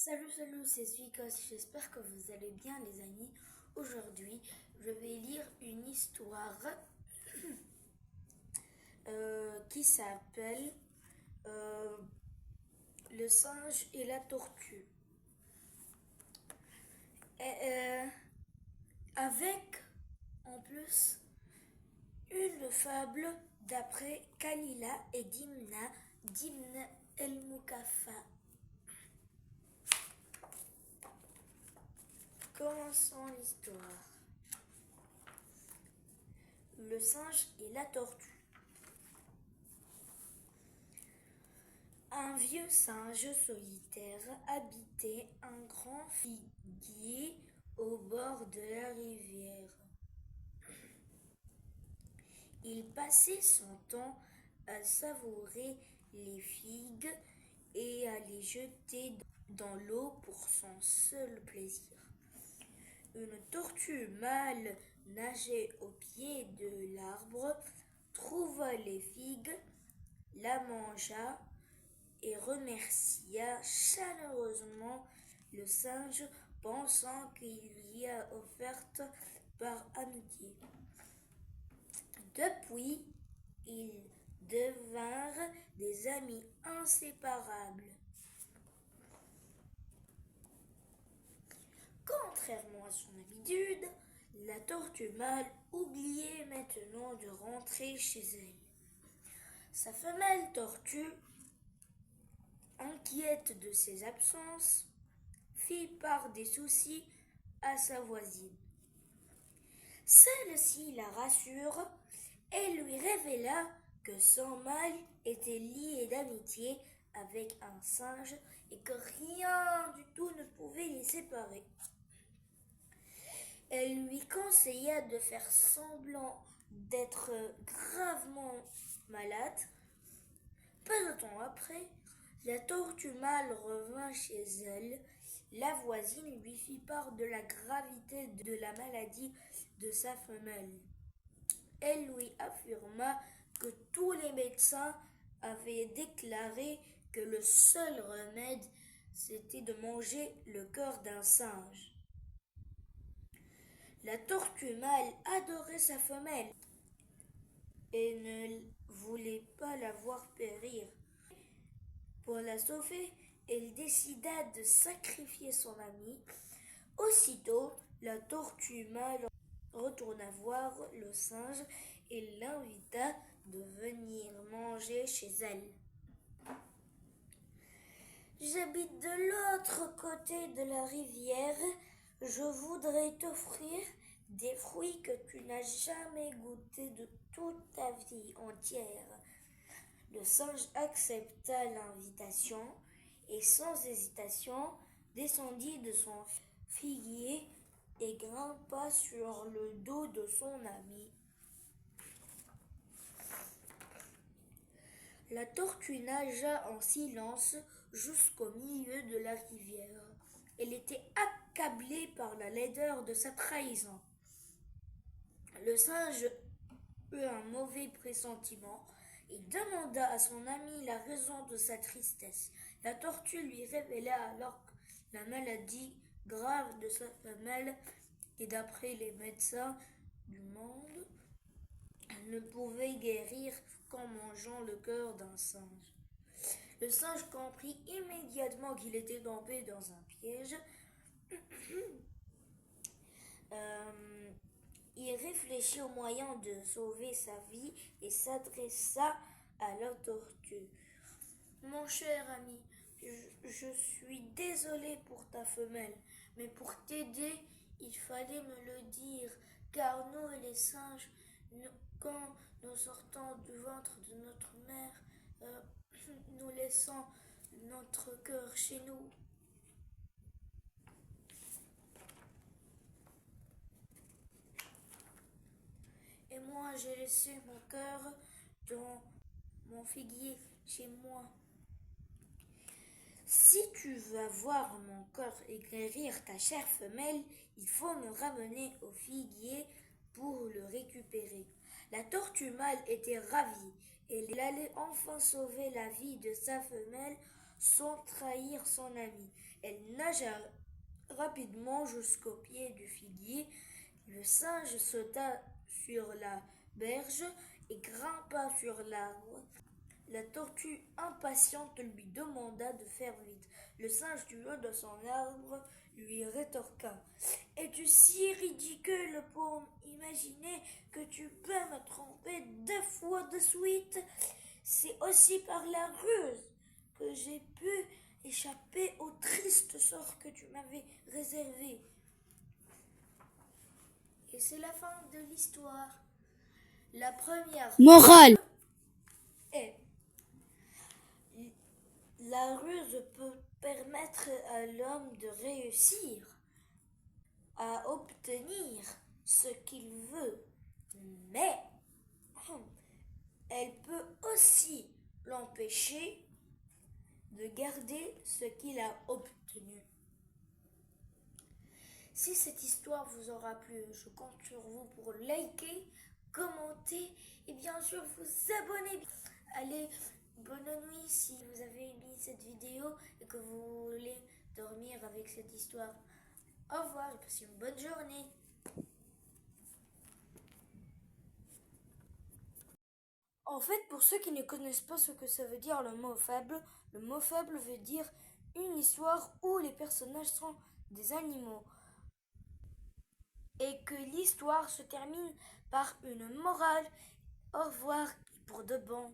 Salut, c'est Suikos, j'espère que vous allez bien les amis. Aujourd'hui, je vais lire une histoire qui s'appelle Le singe et la tortue. Avec en plus une fable d'après Kalila et Dimna d'Ibn el-Mukafa. Commençons l'histoire. Le singe et la tortue. Un vieux singe solitaire habitait un grand figuier au bord de la rivière. Il passait son temps à savourer les figues et à les jeter dans l'eau pour son seul plaisir. Une tortue mâle nageait au pied de l'arbre, trouva les figues, la mangea et remercia chaleureusement le singe, pensant qu'il lui a offerte par amitié. Depuis, ils devinrent des amis inséparables. Contrairement à son habitude, la tortue mâle oubliait maintenant de rentrer chez elle. Sa femelle tortue, inquiète de ses absences, fit part des soucis à sa voisine. Celle-ci la rassure et lui révéla que son mâle était lié d'amitié avec un singe et que rien du tout ne pouvait les séparer. Elle lui conseilla de faire semblant d'être gravement malade. Peu de temps après, la tortue mâle revint chez elle. La voisine lui fit part de la gravité de la maladie de sa femelle. Elle lui affirma que tous les médecins avaient déclaré que le seul remède, c'était de manger le cœur d'un singe. La tortue mâle adorait sa femelle et ne voulait pas la voir périr. Pour la sauver, elle décida de sacrifier son ami. Aussitôt, la tortue mâle retourna voir le singe et l'invita de venir manger chez elle. J'habite de l'autre côté de la rivière. Je voudrais t'offrir des fruits que tu n'as jamais goûtés de toute ta vie entière. Le singe accepta l'invitation et sans hésitation descendit de son figuier et grimpa sur le dos de son ami. La tortue nagea en silence jusqu'au milieu de la rivière. Elle était accablée par la laideur de sa trahison. Le singe eut un mauvais pressentiment et demanda à son ami la raison de sa tristesse. La tortue lui révéla alors la maladie grave de sa femelle et d'après les médecins du monde, elle ne pouvait guérir qu'en mangeant le cœur d'un singe. Le singe comprit immédiatement qu'il était tombé dans un piège. Il réfléchit au moyen de sauver sa vie et s'adressa à la tortue. Mon cher ami, je suis désolé pour ta femelle, mais pour t'aider, il fallait me le dire, car nous, les singes, quand nous sortons du ventre de notre mère, nous laissons notre cœur chez nous. Et moi, j'ai laissé mon cœur dans mon figuier chez moi. Si tu veux avoir mon cœur et guérir ta chère femelle, il faut me ramener au figuier pour le récupérer. La tortue mâle était ravie. Elle allait enfin sauver la vie de sa femelle sans trahir son ami. Elle nagea rapidement jusqu'au pied du figuier. Le singe sauta sur la berge et grimpa sur l'arbre. La tortue impatiente lui demanda de faire vite. Le singe du haut de son arbre lui rétorqua: Es-tu si ridicule pour imaginer que tu peux me tromper 2 fois de suite? C'est aussi par la ruse que j'ai pu échapper au triste sort que tu m'avais réservé. Et c'est la fin de l'histoire. La première Morale. est: la ruse peut permettre à l'homme de réussir à obtenir ce qu'il veut, mais elle peut aussi l'empêcher de garder ce qu'il a obtenu. Si cette histoire vous aura plu, je compte sur vous pour liker, commenter et bien sûr vous abonner. Allez, bonne nuit si vous avez aimé cette vidéo et que vous voulez dormir avec cette histoire. Au revoir et passez une bonne journée. En fait, pour ceux qui ne connaissent pas ce que ça veut dire le mot fable veut dire une histoire où les personnages sont des animaux et que l'histoire se termine par une morale. Au revoir et pour de bon.